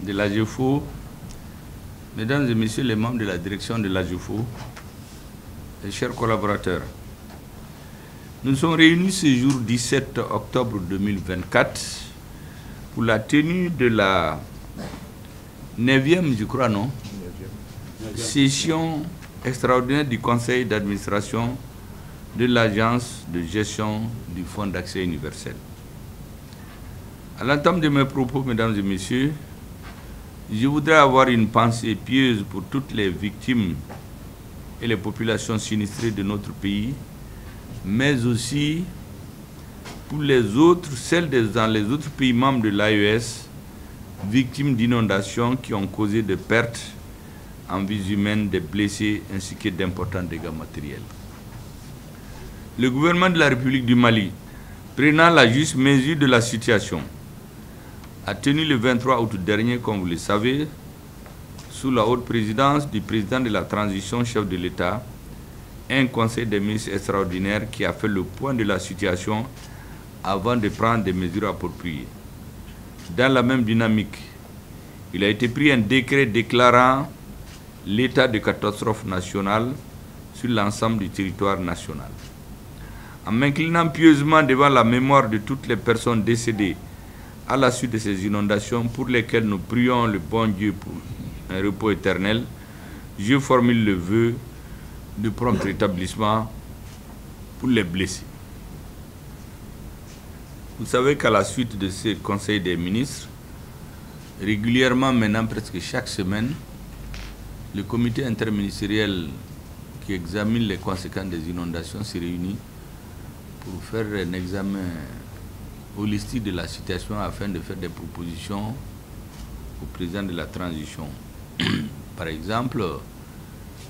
de l'AGEFO, mesdames et messieurs les membres de la direction de l'AGEFO, et chers collaborateurs, nous sommes réunis ce jour 17 octobre 2024 pour la tenue de la 9e, je crois, non, session extraordinaire du conseil d'administration de l'agence de gestion du Fonds d'accès universel. À l'entame de mes propos, mesdames et messieurs, je voudrais avoir une pensée pieuse pour toutes les victimes et les populations sinistrées de notre pays, mais aussi pour les autres, celles dans les autres pays membres de l'AES, victimes d'inondations qui ont causé des pertes en vies humaines, des blessés ainsi que d'importants dégâts matériels. Le gouvernement de la République du Mali, prenant la juste mesure de la situation, a tenu le 23 août dernier, comme vous le savez, sous la haute présidence du président de la transition, chef de l'État, un conseil des ministres extraordinaire qui a fait le point de la situation avant de prendre des mesures appropriées. Dans la même dynamique, il a été pris un décret déclarant l'état de catastrophe nationale sur l'ensemble du territoire national. En m'inclinant pieusement devant la mémoire de toutes les personnes décédées à la suite de ces inondations pour lesquelles nous prions le bon Dieu pour un repos éternel, je formule le vœu de prompt rétablissement pour les blessés. Vous savez qu'à la suite de ce conseil des ministres, régulièrement maintenant, presque chaque semaine, le comité interministériel qui examine les conséquences des inondations se réunit pour faire un examen holistique de la situation afin de faire des propositions au président de la transition. Par exemple,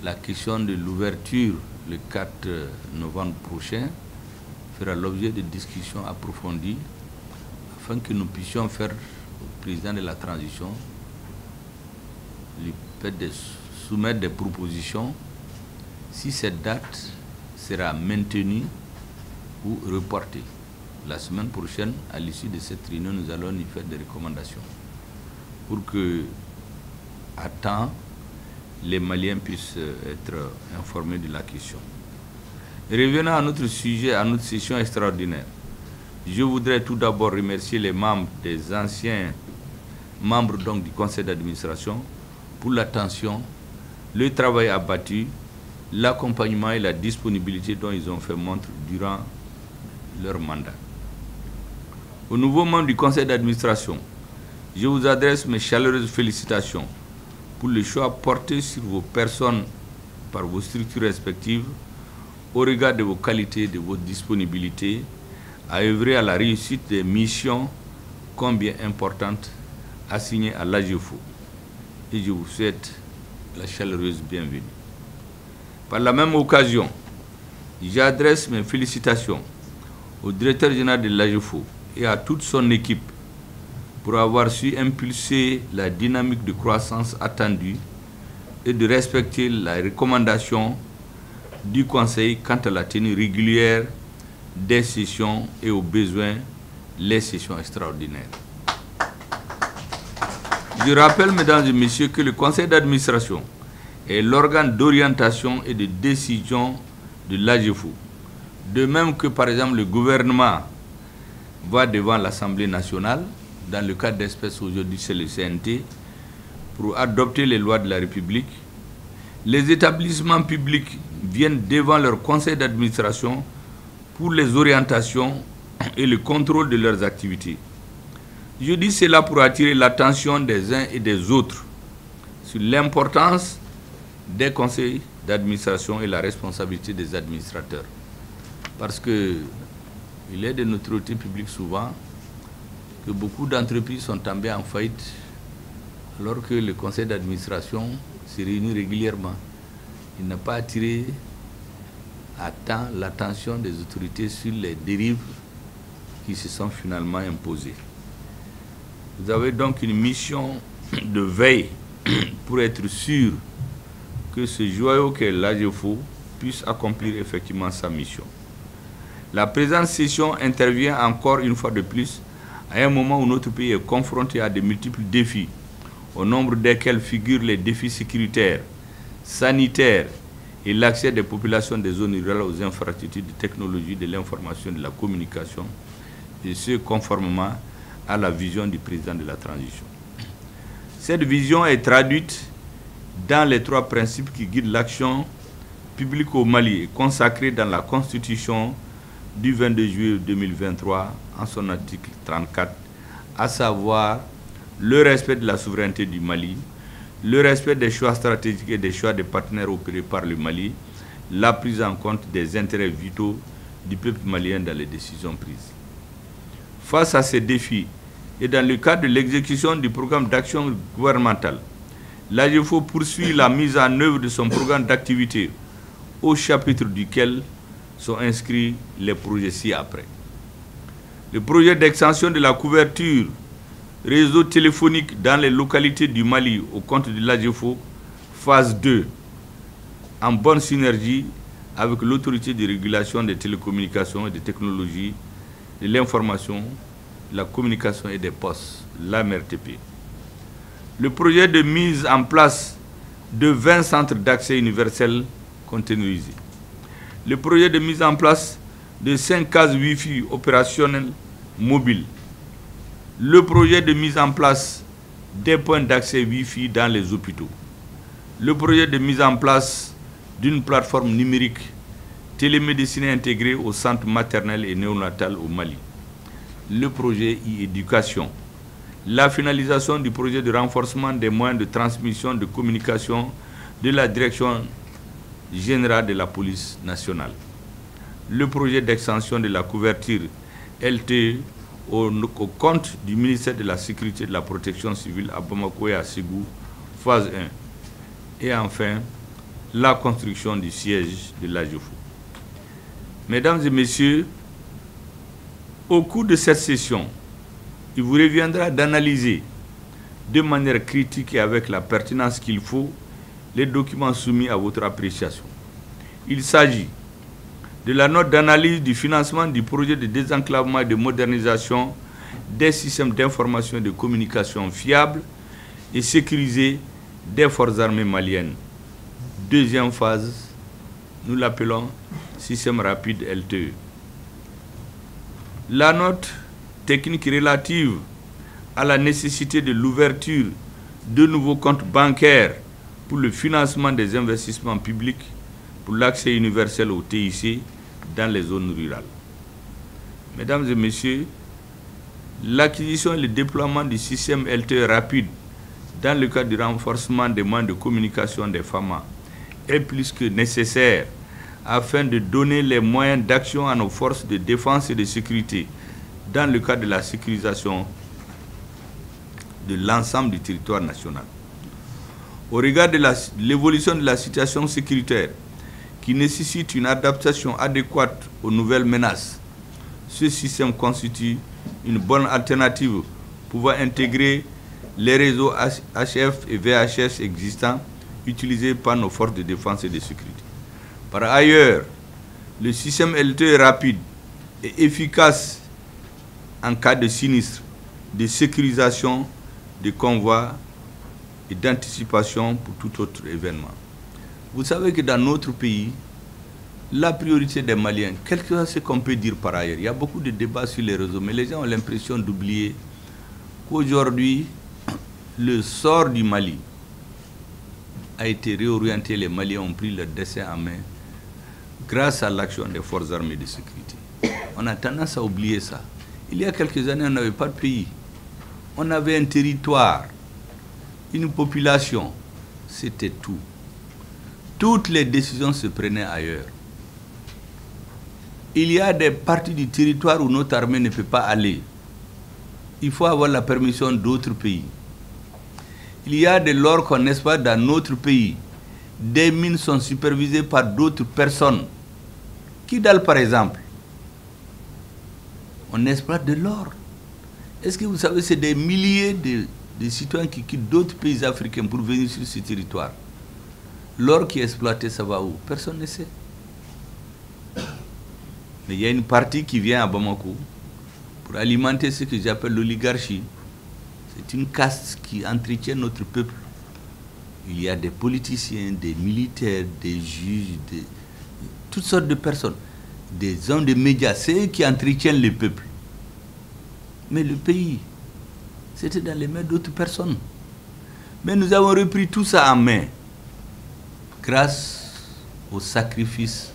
la question de l'ouverture le 4 novembre prochain fera l'objet de discussions approfondies afin que nous puissions faire au président de la transition le fait de soumettre des propositions si cette date sera maintenue ou reportée. La semaine prochaine, à l'issue de cette réunion, nous allons y faire des recommandations pour que, à temps, les Maliens puissent être informés de la question. Revenant à notre sujet, à notre session extraordinaire, je voudrais tout d'abord remercier les membres, des anciens membres donc, du conseil d'administration pour l'attention, le travail abattu, l'accompagnement et la disponibilité dont ils ont fait montre durant leur mandat. Aux nouveaux membres du conseil d'administration, je vous adresse mes chaleureuses félicitations pour le choix porté sur vos personnes par vos structures respectives au regard de vos qualités et de votre disponibilité à œuvrer à la réussite des missions combien importantes assignées à l'AGEFO. Et je vous souhaite la chaleureuse bienvenue. Par la même occasion, j'adresse mes félicitations au directeur général de l'AGEFO et à toute son équipe pour avoir su impulser la dynamique de croissance attendue et de respecter la recommandation du Conseil quant à la tenue régulière des sessions et aux besoins les sessions extraordinaires. Je rappelle, mesdames et messieurs, que le Conseil d'administration est l'organe d'orientation et de décision de l'AGEFO. De même que, par exemple, le gouvernement va devant l'Assemblée nationale, dans le cas d'espèce aujourd'hui c'est le CNT, pour adopter les lois de la République. Les établissements publics viennent devant leur conseil d'administration pour les orientations et le contrôle de leurs activités. Je dis cela pour attirer l'attention des uns et des autres sur l'importance des conseils d'administration et la responsabilité des administrateurs. Parce que il est de notoriété publique souvent que beaucoup d'entreprises sont tombées en faillite alors que le conseil d'administration se réunit régulièrement. Il n'a pas attiré à temps l'attention des autorités sur les dérives qui se sont finalement imposées. Vous avez donc une mission de veille pour être sûr que ce joyau qu'est l'AGEFO puisse accomplir effectivement sa mission. La présente session intervient encore une fois de plus à un moment où notre pays est confronté à de multiples défis au nombre desquels figurent les défis sécuritaires, sanitaires et l'accès des populations des zones rurales aux infrastructures de technologie de l'information et de la communication, et ce conformément à la vision du président de la transition. Cette vision est traduite dans les 3 principes qui guident l'action publique au Mali et consacrée dans la Constitution du 22 juillet 2023 en son article 34, à savoir le respect de la souveraineté du Mali, le respect des choix stratégiques et des choix des partenaires opérés par le Mali, la prise en compte des intérêts vitaux du peuple malien dans les décisions prises. Face à ces défis et dans le cadre de l'exécution du programme d'action gouvernementale, l'AGEFO poursuit la mise en œuvre de son programme d'activité au chapitre duquel sont inscrits les projets ci-après. Le projet d'extension de la couverture réseau téléphonique dans les localités du Mali au compte de l'AGEFO, phase 2, en bonne synergie avec l'autorité de régulation des télécommunications et des technologies, de l'information, de la communication et des postes, l'AMRTP. Le projet de mise en place de 20 centres d'accès universel containerisés. Le projet de mise en place de 5 cases Wi-Fi opérationnelles mobiles. Le projet de mise en place des points d'accès Wi-Fi dans les hôpitaux. Le projet de mise en place d'une plateforme numérique télémédecine intégrée au centre maternel et néonatal au Mali. Le projet e-éducation. La finalisation du projet de renforcement des moyens de transmission de communication de la Direction générale de la police nationale. Le projet d'extension de la couverture LTE au compte du ministère de la Sécurité et de la Protection civile à Bamako et à Ségou, phase 1. Et enfin, la construction du siège de l'AGEFO. Mesdames et messieurs, au cours de cette session, il vous reviendra d'analyser de manière critique et avec la pertinence qu'il faut les documents soumis à votre appréciation. Il s'agit de la note d'analyse du financement du projet de désenclavement et de modernisation des systèmes d'information et de communication fiables et sécurisés des forces armées maliennes. Deuxième phase, nous l'appelons système rapide LTE. La note technique relative à la nécessité de l'ouverture de nouveaux comptes bancaires pour le financement des investissements publics pour l'accès universel au TIC dans les zones rurales. Mesdames et messieurs, l'acquisition et le déploiement du système LTE rapide dans le cadre du renforcement des moyens de communication des FAMA est plus que nécessaire afin de donner les moyens d'action à nos forces de défense et de sécurité dans le cadre de la sécurisation de l'ensemble du territoire national. Au regard de l'évolution de la situation sécuritaire qui nécessite une adaptation adéquate aux nouvelles menaces, ce système constitue une bonne alternative pouvant intégrer les réseaux HF et VHS existants utilisés par nos forces de défense et de sécurité. Par ailleurs, le système LTE rapide est efficace en cas de sinistre, de sécurisation, de convois et d'anticipation pour tout autre événement. Vous savez que dans notre pays, la priorité des Maliens, quel que soit ce qu'on peut dire par ailleurs, il y a beaucoup de débats sur les réseaux, mais les gens ont l'impression d'oublier qu'aujourd'hui, le sort du Mali a été réorienté, les Maliens ont pris leur destin en main grâce à l'action des forces armées de sécurité. On a tendance à oublier ça. Il y a quelques années, on n'avait pas de pays. On avait un territoire, une population, c'était tout. Toutes les décisions se prenaient ailleurs. Il y a des parties du territoire où notre armée ne peut pas aller. Il faut avoir la permission d'autres pays. Il y a de l'or qu'on exploite dans notre pays. Des mines sont supervisées par d'autres personnes. Kidal, par exemple, on exploite de l'or. Est-ce que vous savez, c'est des milliers de citoyens qui quittent d'autres pays africains pour venir sur ce territoire. L'or qui est exploité, ça va où? Personne ne sait. Mais il y a une partie qui vient à Bamako pour alimenter ce que j'appelle l'oligarchie. C'est une caste qui entretient notre peuple. Il y a des politiciens, des militaires, des juges, toutes sortes de personnes, des hommes de médias, c'est eux qui entretiennent le peuple. Mais le pays, c'était dans les mains d'autres personnes. Mais nous avons repris tout ça en main grâce au sacrifice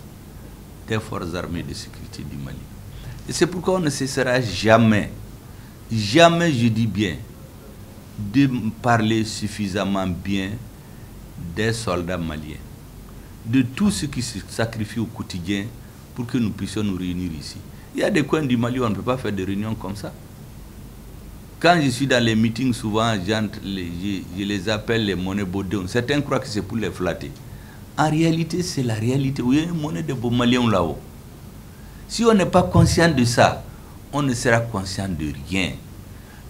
des forces armées de sécurité du Mali. Et c'est pourquoi on ne cessera jamais, jamais, je dis bien, de parler suffisamment bien des soldats maliens, de tous ceux qui se sacrifient au quotidien pour que nous puissions nous réunir ici. Il y a des coins du Mali où on ne peut pas faire des réunions comme ça. Quand je suis dans les meetings, souvent, je les appelle les monnaies baudons. Certains croient que c'est pour les flatter. En réalité, c'est la réalité. Il y a une monnaie de beaux Maliens là-haut. Si on n'est pas conscient de ça, on ne sera conscient de rien.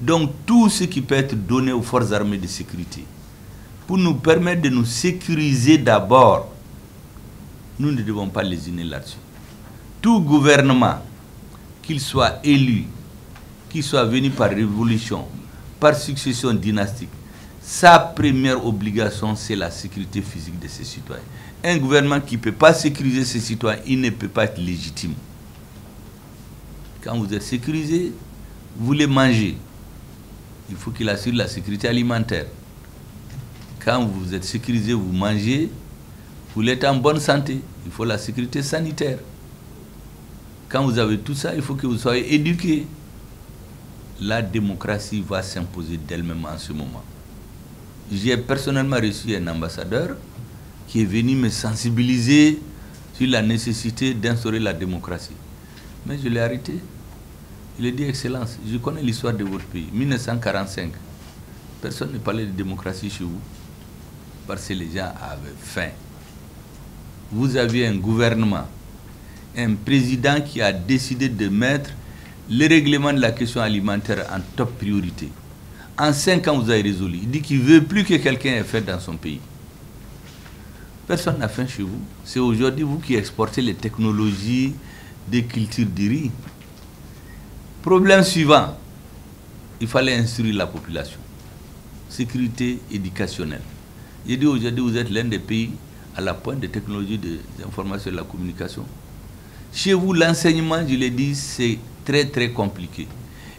Donc, tout ce qui peut être donné aux forces armées de sécurité, pour nous permettre de nous sécuriser d'abord, nous ne devons pas lésiner là-dessus. Tout gouvernement, qu'il soit élu, qu'il soit venu par révolution, par succession dynastique, sa première obligation, c'est la sécurité physique de ses citoyens. Un gouvernement qui ne peut pas sécuriser ses citoyens, il ne peut pas être légitime. Quand vous êtes sécurisé, vous les mangez. Il faut qu'il assure la sécurité alimentaire. Quand vous êtes sécurisé, vous mangez, vous êtes en bonne santé. Il faut la sécurité sanitaire. Quand vous avez tout ça, il faut que vous soyez éduqués. La démocratie va s'imposer d'elle-même en ce moment. J'ai personnellement reçu un ambassadeur qui est venu me sensibiliser sur la nécessité d'instaurer la démocratie. Mais je l'ai arrêté. Il a dit, Excellence, je connais l'histoire de votre pays. 1945, personne ne parlait de démocratie chez vous parce que les gens avaient faim. Vous aviez un gouvernement, un président qui a décidé de mettre le règlement de la question alimentaire en top priorité. En 5 ans, vous avez résolu. Il dit qu'il ne veut plus que quelqu'un ait faim dans son pays. Personne n'a faim chez vous. C'est aujourd'hui vous qui exportez les technologies de culture du riz. Problème suivant, il fallait instruire la population. Sécurité éducationnelle. J'ai dit aujourd'hui, vous êtes l'un des pays à la pointe des technologies de l'information et de la communication. Chez vous, l'enseignement, je l'ai dit, c'est très très compliqué.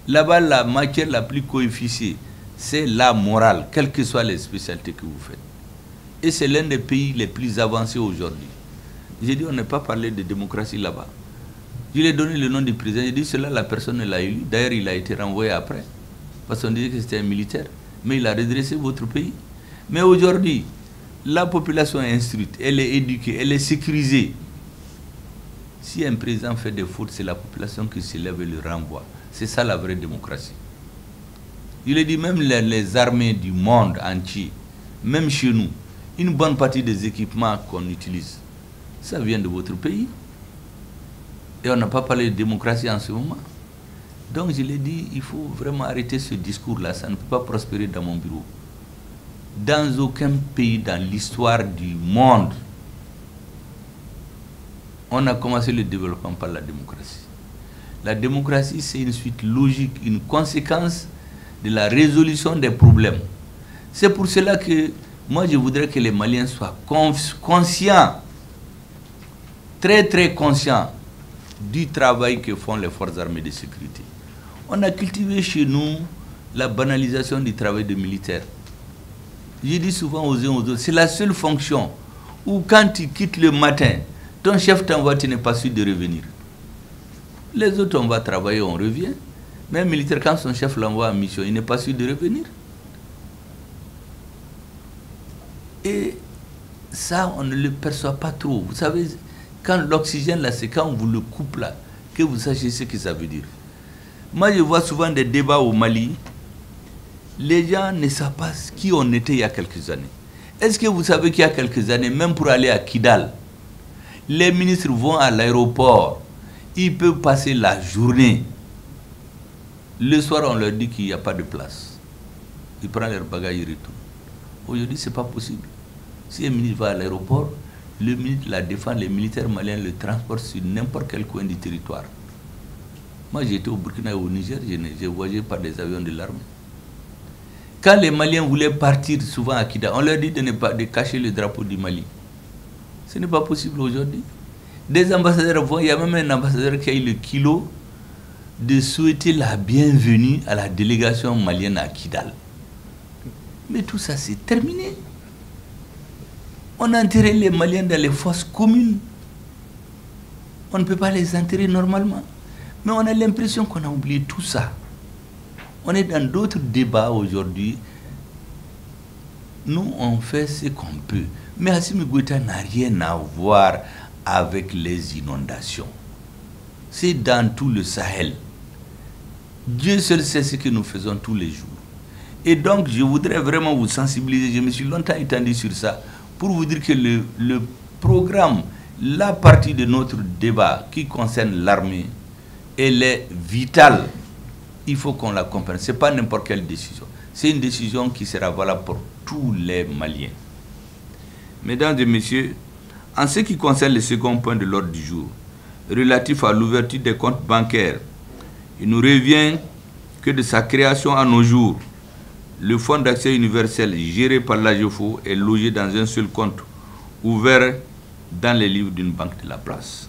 Là-bas, la matière la plus coefficiée, c'est la morale, quelles que soient les spécialités que vous faites. Et c'est l'un des pays les plus avancés aujourd'hui. J'ai dit, on n'a pas parlé de démocratie là-bas. Je lui ai donné le nom du président. J'ai dit, cela, la personne l'a élu. D'ailleurs, il a été renvoyé après. Parce qu'on disait que c'était un militaire. Mais il a redressé votre pays. Mais aujourd'hui, la population est instruite, elle est éduquée, elle est sécurisée. Si un président fait des fautes, c'est la population qui se lève et le renvoie. C'est ça la vraie démocratie. Il a dit, même les armées du monde entier, même chez nous, une bonne partie des équipements qu'on utilise, ça vient de votre pays. Et on n'a pas parlé de démocratie en ce moment. Donc je l'ai dit, il faut vraiment arrêter ce discours-là. Ça ne peut pas prospérer dans mon bureau. Dans aucun pays dans l'histoire du monde, on a commencé le développement par la démocratie. La démocratie, c'est une suite logique, une conséquence de la résolution des problèmes. C'est pour cela que moi, je voudrais que les Maliens soient conscients, très très conscients du travail que font les forces armées de sécurité. On a cultivé chez nous la banalisation du travail de militaires. Je dis souvent aux uns aux autres, c'est la seule fonction où quand tu quittes le matin, ton chef t'envoie, tu n'es pas sûr de revenir. Les autres, on va travailler, on revient. Mais un militaire, quand son chef l'envoie en mission, il n'est pas sûr de revenir. Et ça, on ne le perçoit pas trop. Vous savez, quand l'oxygène, là, c'est quand on vous le coupe là, que vous sachiez ce que ça veut dire. Moi, je vois souvent des débats au Mali. Les gens ne savent pas qui on était il y a quelques années. Est-ce que vous savez qu'il y a quelques années, même pour aller à Kidal, les ministres vont à l'aéroport, ils peuvent passer la journée. Le soir, on leur dit qu'il n'y a pas de place. Ils prennent leurs bagages et retournent. Aujourd'hui, ce n'est pas possible. Si un ministre va à l'aéroport, le ministre la défend, les militaires maliens le transportent sur n'importe quel coin du territoire. Moi, j'étais au Burkina et au Niger, j'ai voyagé par des avions de l'armée. Quand les Maliens voulaient partir souvent à Kidal, on leur dit de cacher le drapeau du Mali. Ce n'est pas possible aujourd'hui. Des ambassadeurs vont, il y a même un ambassadeur qui a eu le kilo de souhaiter la bienvenue à la délégation malienne à Kidal. Mais tout ça, c'est terminé. On a enterré les Maliens dans les fosses communes. On ne peut pas les enterrer normalement. Mais on a l'impression qu'on a oublié tout ça. On est dans d'autres débats aujourd'hui. Nous, on fait ce qu'on peut. Mais Assimi Goïta n'a rien à voir avec les inondations. C'est dans tout le Sahel. Dieu seul sait ce que nous faisons tous les jours. Et donc, je voudrais vraiment vous sensibiliser. Je me suis longtemps étendu sur ça pour vous dire que le programme, la partie de notre débat qui concerne l'armée, elle est vitale. Il faut qu'on la comprenne. Ce n'est pas n'importe quelle décision. C'est une décision qui sera valable pour tous les Maliens. Mesdames et messieurs, en ce qui concerne le second point de l'ordre du jour, relatif à l'ouverture des comptes bancaires, il nous revient que de sa création à nos jours, le fonds d'accès universel géré par l'AGEFO est logé dans un seul compte ouvert dans les livres d'une banque de la place.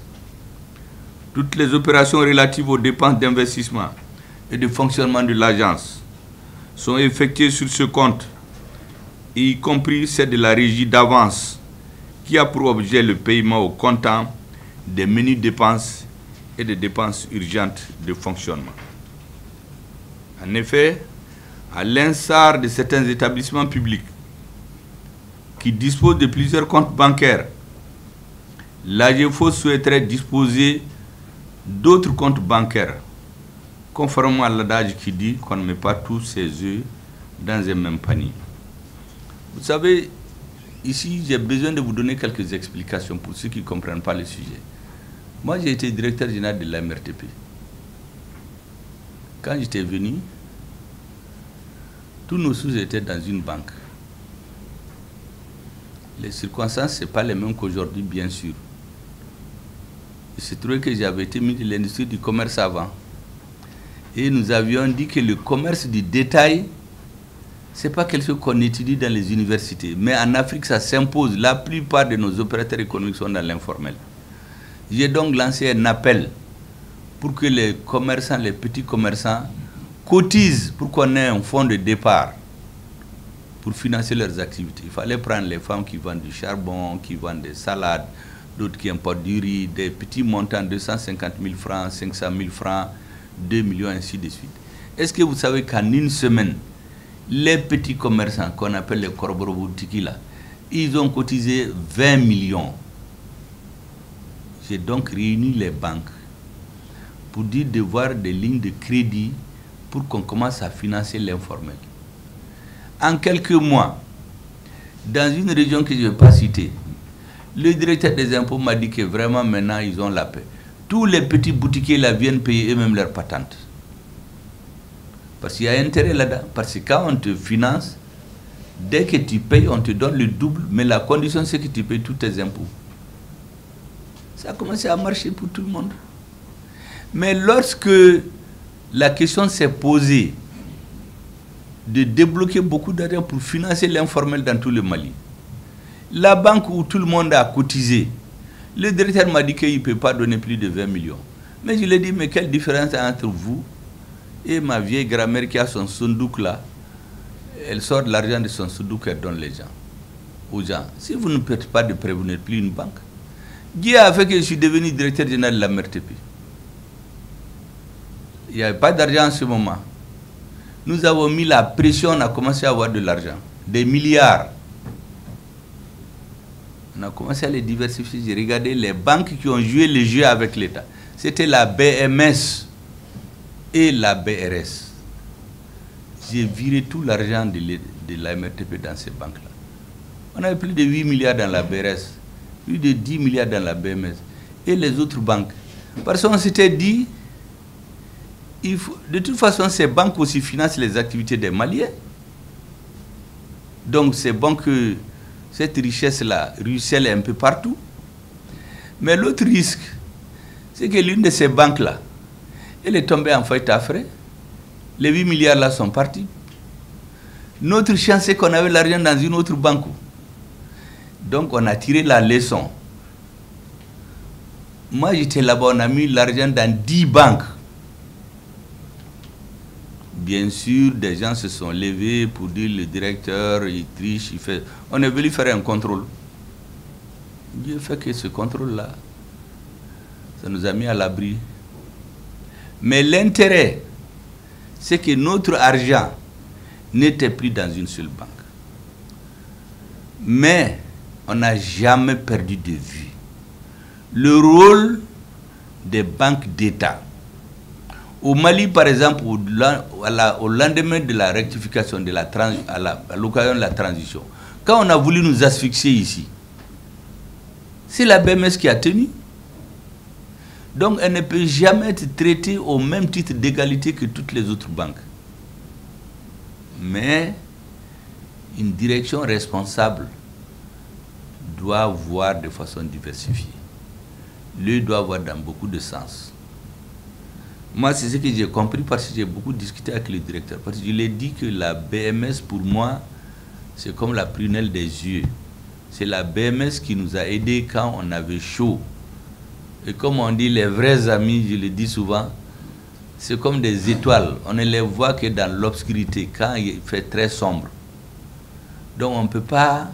Toutes les opérations relatives aux dépenses d'investissement et de fonctionnement de l'agence sont effectuées sur ce compte, y compris celle de la régie d'avance qui a pour objet le paiement au comptant des menues dépenses et des dépenses urgentes de fonctionnement. En effet, à l'instar de certains établissements publics qui disposent de plusieurs comptes bancaires, l'AGEFO souhaiterait disposer d'autres comptes bancaires, conformément à l'adage qui dit qu'on ne met pas tous ses œufs dans un même panier. Vous savez, ici, j'ai besoin de vous donner quelques explications pour ceux qui ne comprennent pas le sujet. Moi, j'ai été directeur général de la MRTP. Quand j'étais venu, tous nos sous étaient dans une banque. Les circonstances, ce n'est pas les mêmes qu'aujourd'hui, bien sûr. Il se trouvait que j'avais été ministre de l'industrie du commerce avant. Et nous avions dit que le commerce du détail, ce n'est pas quelque chose qu'on étudie dans les universités. Mais en Afrique, ça s'impose. La plupart de nos opérateurs économiques sont dans l'informel. J'ai donc lancé un appel pour que les commerçants, les petits commerçants, cotisent pour qu'on ait un fonds de départ pour financer leurs activités. Il fallait prendre les femmes qui vendent du charbon, qui vendent des salades, d'autres qui importent du riz, des petits montants, 250 000 francs, 500 000 francs, 2 millions, ainsi de suite. Est-ce que vous savez qu'en une semaine, les petits commerçants qu'on appelle les corboroboutikis là, ils ont cotisé 20 millions. J'ai donc réuni les banques pour dire de voir des lignes de crédit pour qu'on commence à financer l'informel. En quelques mois, dans une région que je ne vais pas citer, le directeur des impôts m'a dit que vraiment maintenant ils ont la paix. Tous les petits boutiquiers là viennent payer eux-mêmes leurs patentes. Parce qu'il y a intérêt là-dedans. Parce que quand on te finance, dès que tu payes, on te donne le double, mais la condition c'est que tu payes tous tes impôts. Ça a commencé à marcher pour tout le monde. Mais lorsque la question s'est posée de débloquer beaucoup d'argent pour financer l'informel dans tout le Mali, la banque où tout le monde a cotisé, le directeur m'a dit qu'il ne peut pas donner plus de 20 millions. Mais je lui ai dit, mais quelle différence entre vous et ma vieille grand-mère qui a son sundouk là? Elle sort de l'argent de son sundouk et donne aux gens. Si vous ne faites pas de prêt, vous n'êtes plus une banque. Dieu a fait que je suis devenu directeur général de la MRTP. Il n'y avait pas d'argent en ce moment. Nous avons mis la pression, on a commencé à avoir de l'argent. Des milliards. On a commencé à les diversifier. J'ai regardé les banques qui ont joué le jeu avec l'État. C'était la BMS et la BRS. J'ai viré tout l'argent de la MRTP dans ces banques-là. On avait plus de 8 milliards dans la BRS, plus de 10 milliards dans la BMS et les autres banques. Parce qu'on s'était dit, de toute façon, ces banques aussi financent les activités des Maliens. Donc c'est bon que cette richesse-là ruisselle un peu partout. Mais l'autre risque, c'est que l'une de ces banques-là, elle est tombée en faillite à frais. Les 8 milliards là sont partis. Notre chance, c'est qu'on avait l'argent dans une autre banque. Donc, on a tiré la leçon. Moi, j'étais là-bas, on a mis l'argent dans 10 banques. Bien sûr, des gens se sont levés pour dire le directeur, il triche, il fait... On est venu faire un contrôle. Dieu fait que ce contrôle-là, ça nous a mis à l'abri. Mais l'intérêt, c'est que notre argent n'était plus dans une seule banque. Mais on n'a jamais perdu de vue le rôle des banques d'État. Au Mali, par exemple, au lendemain de la rectification, à l'occasion de la transition, quand on a voulu nous asphyxier ici, c'est la BMS qui a tenu. Donc, elle ne peut jamais être traitée au même titre d'égalité que toutes les autres banques. Mais une direction responsable doit voir de façon diversifiée. Lui doit voir dans beaucoup de sens. Moi, c'est ce que j'ai compris parce que j'ai beaucoup discuté avec le directeur. Parce que je lui ai dit que la BMS, pour moi, c'est comme la prunelle des yeux. C'est la BMS qui nous a aidés quand on avait chaud. Et comme on dit, les vrais amis, je le dis souvent, c'est comme des étoiles. On ne les voit que dans l'obscurité, quand il fait très sombre. Donc on ne peut pas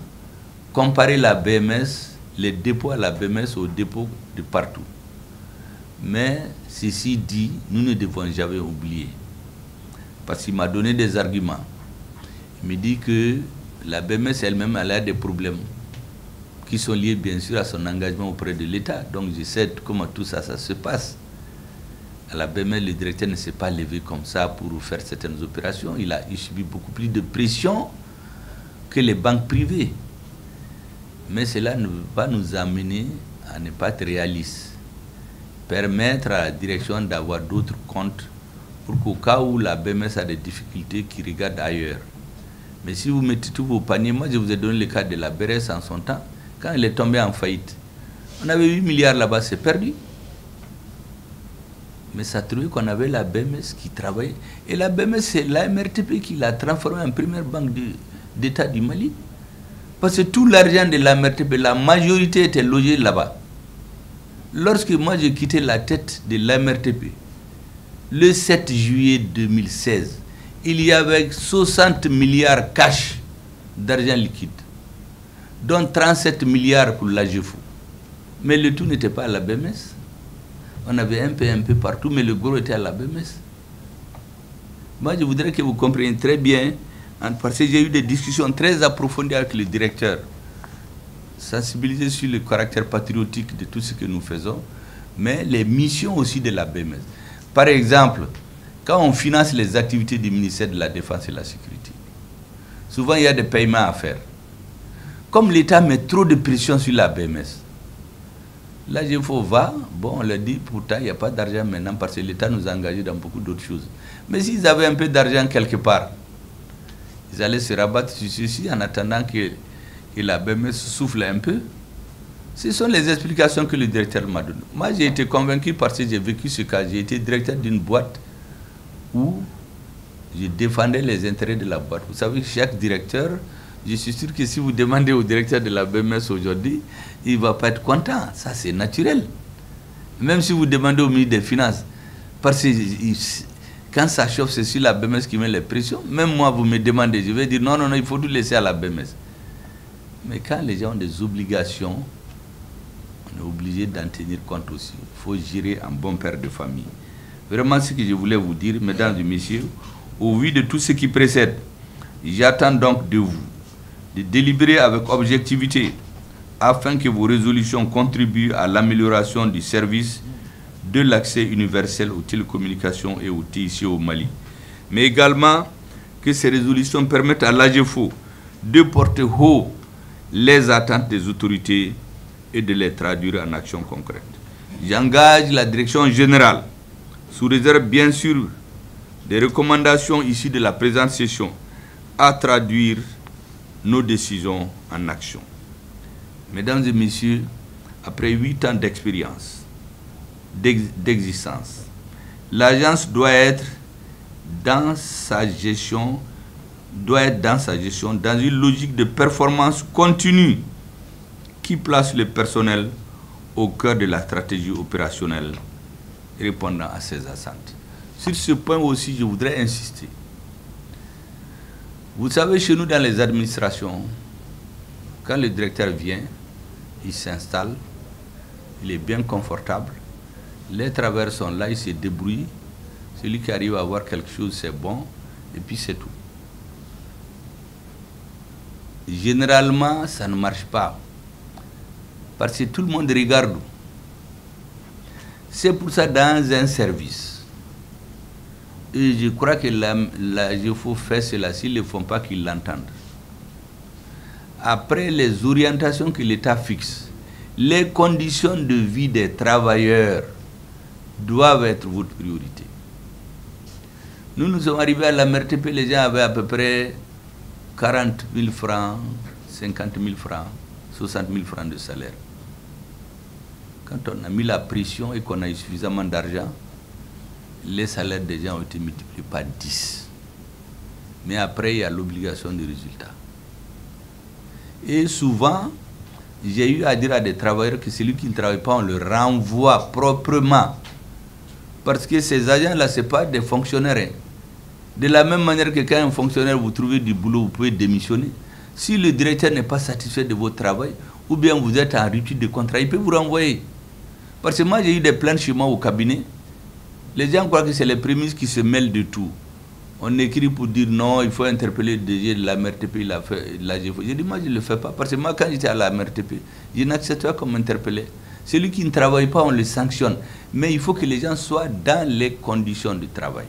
comparer la BMS, les dépôts à la BMS aux dépôts de partout. Mais ceci dit, nous ne devons jamais oublier. Parce qu'il m'a donné des arguments. Il me dit que la BMS elle-même, elle a des problèmes qui sont liés bien sûr à son engagement auprès de l'État. Donc je sais comment tout ça se passe. À la BMS, le directeur ne s'est pas levé comme ça pour faire certaines opérations. Il a subi beaucoup plus de pression que les banques privées. Mais cela ne veut pas nous amener à ne pas être réalistes. Permettre à la direction d'avoir d'autres comptes pour qu'au cas où la BMS a des difficultés, qu'ils regardent ailleurs. Mais si vous mettez tous vos paniers, moi je vous ai donné le cas de la BRS en son temps, quand elle est tombée en faillite. On avait 8 milliards là-bas, c'est perdu. Mais ça trouvait qu'on avait la BMS qui travaillait. Et la BMS, c'est la MRTP qui l'a transformée en première banque d'État du Mali. Parce que tout l'argent de la MRTP, la majorité était logée là-bas. Lorsque moi j'ai quitté la tête de l'AMRTP, le 7 juillet 2016, il y avait 60 milliards cash d'argent liquide, dont 37 milliards pour l'AGEFO. Mais le tout n'était pas à la BMS. On avait un peu partout, mais le gros était à la BMS. Moi, je voudrais que vous compreniez très bien, parce que j'ai eu des discussions très approfondies avec le directeur, sensibiliser sur le caractère patriotique de tout ce que nous faisons, mais les missions aussi de la BMS. Par exemple, quand on finance les activités du ministère de la Défense et de la Sécurité, souvent il y a des paiements à faire. Comme l'État met trop de pression sur la BMS, l'AGEFO va, bon, on leur dit, pourtant il n'y a pas d'argent maintenant parce que l'État nous a engagés dans beaucoup d'autres choses. Mais s'ils avaient un peu d'argent quelque part, ils allaient se rabattre sur ceci en attendant que la BMS souffle un peu. Ce sont les explications que le directeur m'a données. Moi, j'ai été convaincu parce que j'ai vécu ce cas. J'ai été directeur d'une boîte où je défendais les intérêts de la boîte. Vous savez, chaque directeur, je suis sûr que si vous demandez au directeur de la BMS aujourd'hui, il ne va pas être content. Ça, c'est naturel. Même si vous demandez au ministre des Finances, parce que quand ça chauffe, c'est sur la BMS qui met les pressions. Même moi, vous me demandez, je vais dire non, il faut tout laisser à la BMS. Mais quand les gens ont des obligations, on est obligé d'en tenir compte aussi. Il faut gérer un bon père de famille. Vraiment, ce que je voulais vous dire, mesdames et messieurs, au vu de tout ce qui précède, j'attends donc de vous de délibérer avec objectivité afin que vos résolutions contribuent à l'amélioration du service de l'accès universel aux télécommunications et aux TIC au Mali. Mais également que ces résolutions permettent à l'AGEFO de porter haut les attentes des autorités et de les traduire en actions concrètes. J'engage la direction générale, sous réserve bien sûr des recommandations issues de la présente session, à traduire nos décisions en actions. Mesdames et messieurs, après 8 ans d'expérience, d'existence, l'agence doit être dans sa gestion doit être dans sa gestion dans une logique de performance continue qui place le personnel au cœur de la stratégie opérationnelle répondant à ses attentes. Sur ce point aussi, je voudrais insister. Vous savez, chez nous, dans les administrations, quand le directeur vient, il s'installe, il est bien confortable, les travailleurs sont là, ils se débrouillent, celui qui arrive à avoir quelque chose, c'est bon, et puis c'est tout. Généralement, ça ne marche pas, parce que tout le monde regarde. C'est pour ça, dans un service, et je crois que il faut faire cela, s'ils ne le font pas, qu'ils l'entendent. Après les orientations que l'État fixe, les conditions de vie des travailleurs doivent être votre priorité. Nous sommes arrivés à la MRTP, les gens avaient à peu près 40 000 francs, 50 000 francs, 60 000 francs de salaire. Quand on a mis la pression et qu'on a eu suffisamment d'argent, les salaires des gens ont été multipliés par 10. Mais après, il y a l'obligation du résultat. Et souvent, j'ai eu à dire à des travailleurs que celui qui ne travaille pas, on le renvoie proprement. Parce que ces agents-là, ce n'est pas des fonctionnaires. De la même manière que quand un fonctionnaire, vous trouvez du boulot, vous pouvez démissionner. Si le directeur n'est pas satisfait de votre travail, ou bien vous êtes en rupture de contrat, il peut vous renvoyer. Parce que moi, j'ai eu des plaintes chez moi au cabinet. Les gens croient que c'est les prémices qui se mêlent de tout. On écrit pour dire non, il faut interpeller le DG de la MRTP, j'ai dit, moi je ne le fais pas. Parce que moi, quand j'étais à la MRTP, je n'accepte pas qu'on m'interpelle. Celui qui ne travaille pas, on le sanctionne. Mais il faut que les gens soient dans les conditions de travail.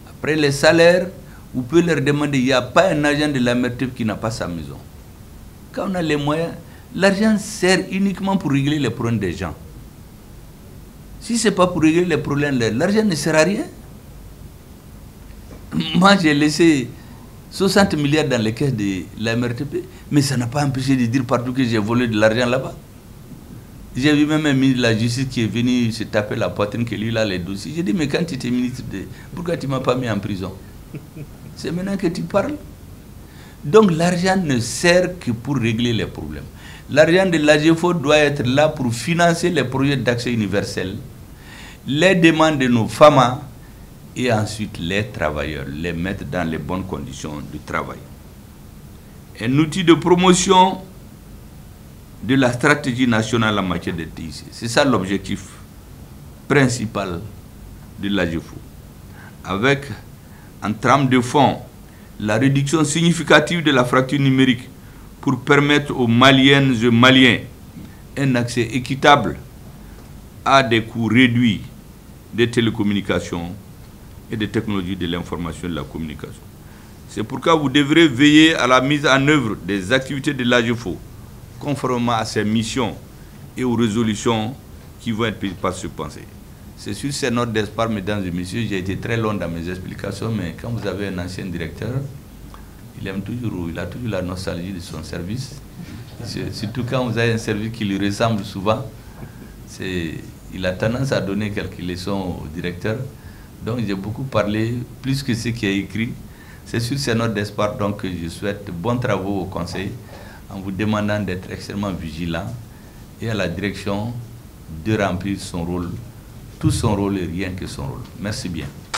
Après les salaires, vous pouvez leur demander, il n'y a pas un agent de la MRTP qui n'a pas sa maison. Quand on a les moyens, l'argent sert uniquement pour régler les problèmes des gens. Si ce n'est pas pour régler les problèmes, l'argent ne sert à rien. Moi, j'ai laissé 60 milliards dans les caisses de la MRTP, mais ça n'a pas empêché de dire partout que j'ai volé de l'argent là-bas. J'ai vu même un ministre de la Justice qui est venu se taper la poitrine, que lui, là, les dossiers. J'ai dit, mais quand tu étais ministre, pourquoi tu ne m'as pas mis en prison? C'est maintenant que tu parles. Donc, l'argent ne sert que pour régler les problèmes. L'argent de l'AGEFO doit être là pour financer les projets d'accès universel, les demandes de nos femmes, et ensuite les travailleurs, les mettre dans les bonnes conditions de travail. Un outil de promotion de la stratégie nationale en matière de TIC. C'est ça l'objectif principal de l'AGEFO. Avec, en trame de fond, la réduction significative de la fracture numérique pour permettre aux Maliennes et Maliens un accès équitable à des coûts réduits des télécommunications et des technologies de l'information et de la communication. C'est pourquoi vous devrez veiller à la mise en œuvre des activités de l'AGEFO, conformément à ses missions et aux résolutions qui vont être prises par ce conseil. C'est sur ces notes d'espoir, mesdames et messieurs, j'ai été très long dans mes explications, mais quand vous avez un ancien directeur, il a toujours la nostalgie de son service. Surtout quand vous avez un service qui lui ressemble souvent, il a tendance à donner quelques leçons au directeur. Donc j'ai beaucoup parlé, plus que ce qui est écrit. C'est sur ces notes d'espoir donc que je souhaite bons travaux au conseil, en vous demandant d'être extrêmement vigilant et à la direction de remplir son rôle, tout son rôle et rien que son rôle. Merci bien.